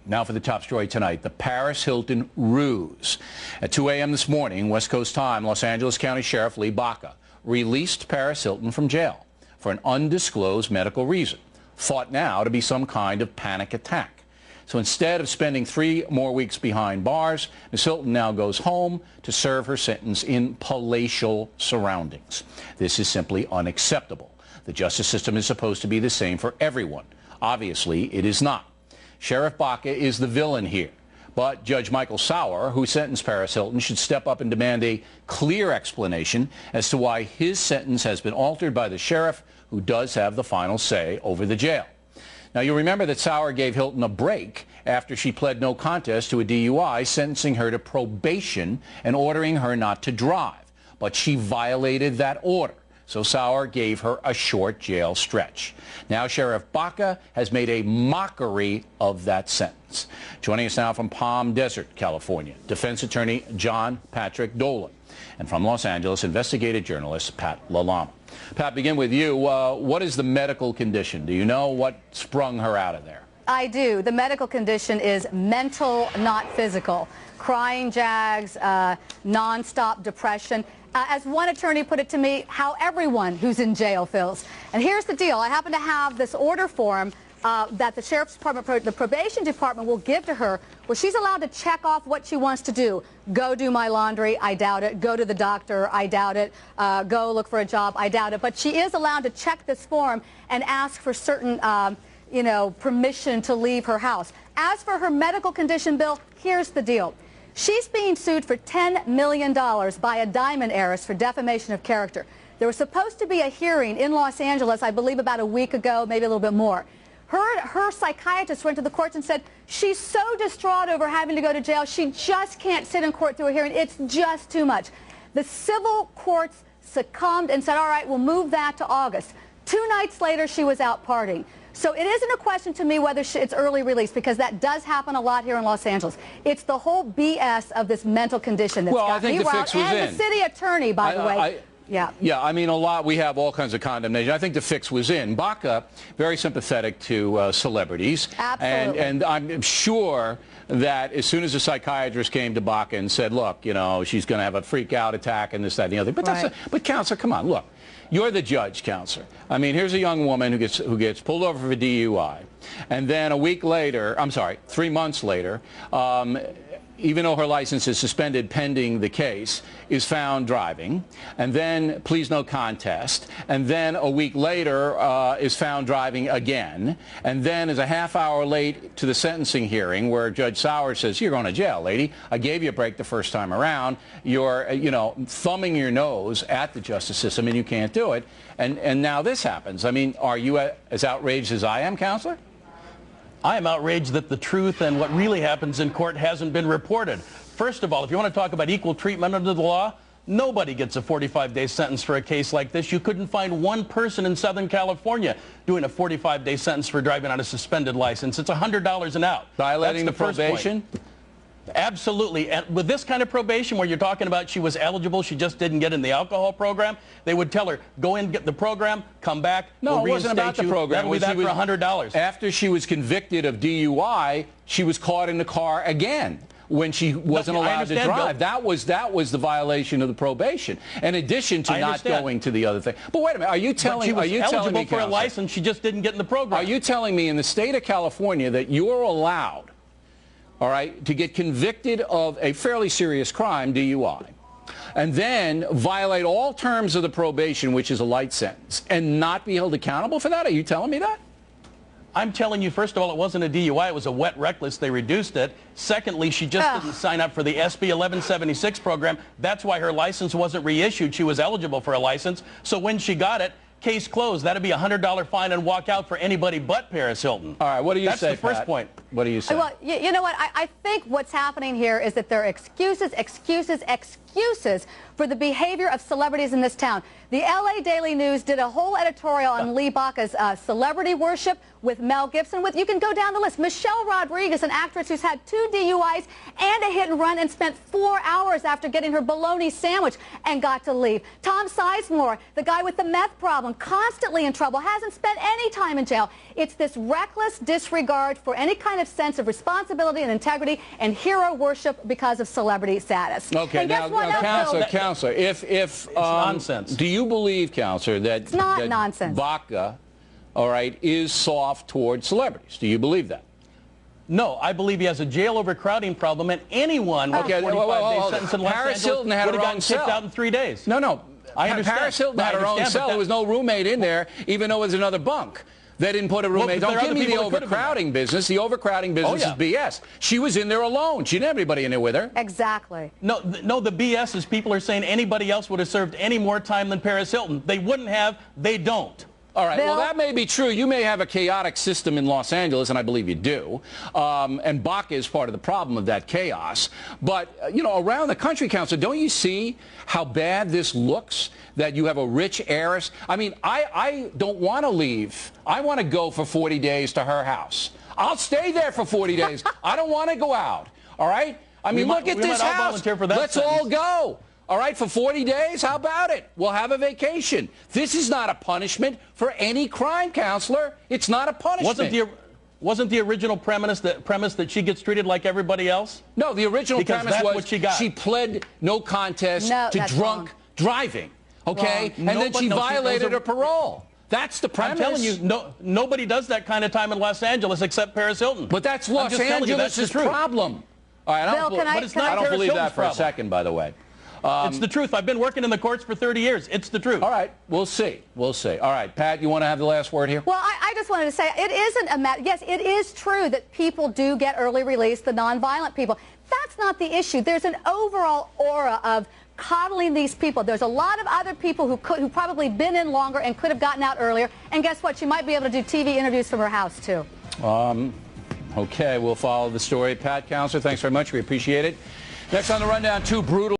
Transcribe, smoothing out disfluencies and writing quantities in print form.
Now for the top story tonight, the Paris Hilton ruse. At 2 a.m. this morning, West Coast time, Los Angeles County Sheriff Lee Baca released Paris Hilton from jail for an undisclosed medical reason, thought now to be some kind of panic attack. So instead of spending 3 more weeks behind bars, Ms. Hilton now goes home to serve her sentence in palatial surroundings. This is simply unacceptable. The justice system is supposed to be the same for everyone. Obviously, it is not. Sheriff Baca is the villain here, but Judge Michael Sauer, who sentenced Paris Hilton, should step up and demand a clear explanation as to why his sentence has been altered by the sheriff, who does have the final say over the jail. Now, you'll remember that Sauer gave Hilton a break after she pled no contest to a DUI, sentencing her to probation and ordering her not to drive. But she violated that order, so Sauer gave her a short jail stretch. Now Sheriff Baca has made a mockery of that sentence. Joining us now from Palm Desert, California, defense attorney Patrick Dolan, and from Los Angeles, investigative journalist Pat Lalama. Pat, begin with you. What is the medical condition? Do you know what sprung her out of there? I do. The medical condition is mental, not physical. Crying jags, nonstop depression. As one attorney put it to me, how everyone who's in jail feels. And here's the deal. I happen to have this order form that the Sheriff's Department, the probation department will give to her, where she's allowed to check off what she wants to do. Go do my laundry, I doubt it. Go to the doctor, I doubt it. Go look for a job, I doubt it. But she is allowed to check this form and ask for certain, permission to leave her house. As for her medical condition, Bill, here's the deal. She's being sued for $10 million by a diamond heiress for defamation of character. There was supposed to be a hearing in Los Angeles, I believe about a week ago, maybe a little bit more. Her psychiatrist went to the courts and said she's so distraught over having to go to jail, she just can't sit in court through a hearing. It's just too much. The civil courts succumbed and said, all right, we'll move that to August. 2 nights later, she was out partying. So it isn't a question to me whether it's early release, because that does happen a lot here in Los Angeles. It's the whole BS of this mental condition that's got me wild. And the city attorney, by the way. Yeah, I mean, we have all kinds of condemnation. I think the fix was in. Baca, very sympathetic to celebrities. Absolutely. And I'm sure that as soon as the psychiatrist came to Baca and said, look, she's going to have a freak out attack and this, that, and the other. But, but counselor, come on, look. You're the judge, counselor. I mean, here's a young woman who gets pulled over for DUI, and then a week later, 3 months later, even though her license is suspended pending the case, is found driving, and then pleas no contest, and then a week later is found driving again, and then is a half hour late to the sentencing hearing where Judge Sauer says, you're going to jail, lady. I gave you a break the first time around. You're, thumbing your nose at the justice system, and you can't do it. And now this happens. I mean, are you as outraged as I am, counselor? I am outraged that the truth and what really happens in court hasn't been reported. First of all, if you want to talk about equal treatment under the law, nobody gets a 45-day sentence for a case like this. You couldn't find one person in Southern California doing a 45-day sentence for driving on a suspended license. It's $100 an out. Violating the probation? Absolutely. And with this kind of probation where you're talking about she was eligible, she just didn't get in the alcohol program, they would tell her, go in, get the program, come back, no, it wasn't about the program. That'll be that for $100. After she was convicted of DUI, she was caught in the car again when she wasn't allowed to drive. Bill. That was the violation of the probation, in addition to not going to the other thing. But wait a minute, are you telling me, eligible for a license, she just didn't get in the program? Are you telling me in the state of California that you're allowed, all right, to get convicted of a fairly serious crime, DUI, and then violate all terms of the probation, which is a light sentence, and not be held accountable for that? Are you telling me that? I'm telling you, first of all, it wasn't a DUI. It was a wet reckless. They reduced it. Secondly, she just didn't sign up for the SB 1176 program. That's why her license wasn't reissued. She was eligible for a license. So when she got it, case closed. That'd be a $100 fine and walk out for anybody but Paris Hilton. All right, what do you say, That's the first point. What do you say? Well, you know what? I think what's happening here is that there are excuses, excuses for the behavior of celebrities in this town. The LA Daily News did a whole editorial on Lee Baca's celebrity worship with Mel Gibson. You can go down the list. Michelle Rodriguez, an actress who's had 2 DUIs and a hit and run and spent 4 hours after getting her bologna sandwich and got to leave. Tom Sizemore, the guy with the meth problem, constantly in trouble, hasn't spent any time in jail. It's this reckless disregard for any kind of sense of responsibility and integrity and hero worship because of celebrity status. Okay, now Counselor, if nonsense. Do you believe, Counselor, that it's not nonsense. Baca, all right, is soft toward celebrities? Do you believe that? No, I believe he has a jail overcrowding problem, and anyone with a 45-day sentence in Los Paris Hilton had would have her gotten own kicked cell. out in 3 days. No. I understand. Paris Hilton had her own cell. There was no roommate in there, even though it was another bunk. They didn't put a roommate. Don't give me the overcrowding business. The overcrowding business is BS. She was in there alone. She didn't have anybody in there with her. Exactly. No, the BS is people are saying anybody else would have served any more time than Paris Hilton. They wouldn't have. They don't. All right, well, that may be true. You may have a chaotic system in Los Angeles, and I believe you do. And Baca is part of the problem of that chaos. But, you know, around the country, Counselor, don't you see how bad this looks, that you have a rich heiress? I mean, I don't want to leave. I want to go for 40 days to her house. I'll stay there for 40 days. I don't want to go out, all right? I mean, look at this house. Let's all go. All right, for 40 days, how about it? We'll have a vacation. This is not a punishment for any crime, Counselor. It's not a punishment. Wasn't the original premise that she gets treated like everybody else? No, the original premise was she pled no contest to drunk driving, okay? Wrong. And then she violated her parole. That's the premise. I'm telling you, nobody does that kind of time in Los Angeles except Paris Hilton. But that's Los Angeles' problem. All right, I don't believe that for a second, by the way. It's the truth. I've been working in the courts for 30 years. It's the truth. All right. We'll see. We'll see. All right. Pat, you want to have the last word here? Well, I just wanted to say it isn't a matter. Yes, it is true that people do get early release, the nonviolent people. That's not the issue. There's an overall aura of coddling these people. There's a lot of other people who probably been in longer and could have gotten out earlier. And guess what? She might be able to do TV interviews from her house, too. Okay. We'll follow the story. Pat, Counselor, thanks very much. We appreciate it. Next on the rundown, 2 brutal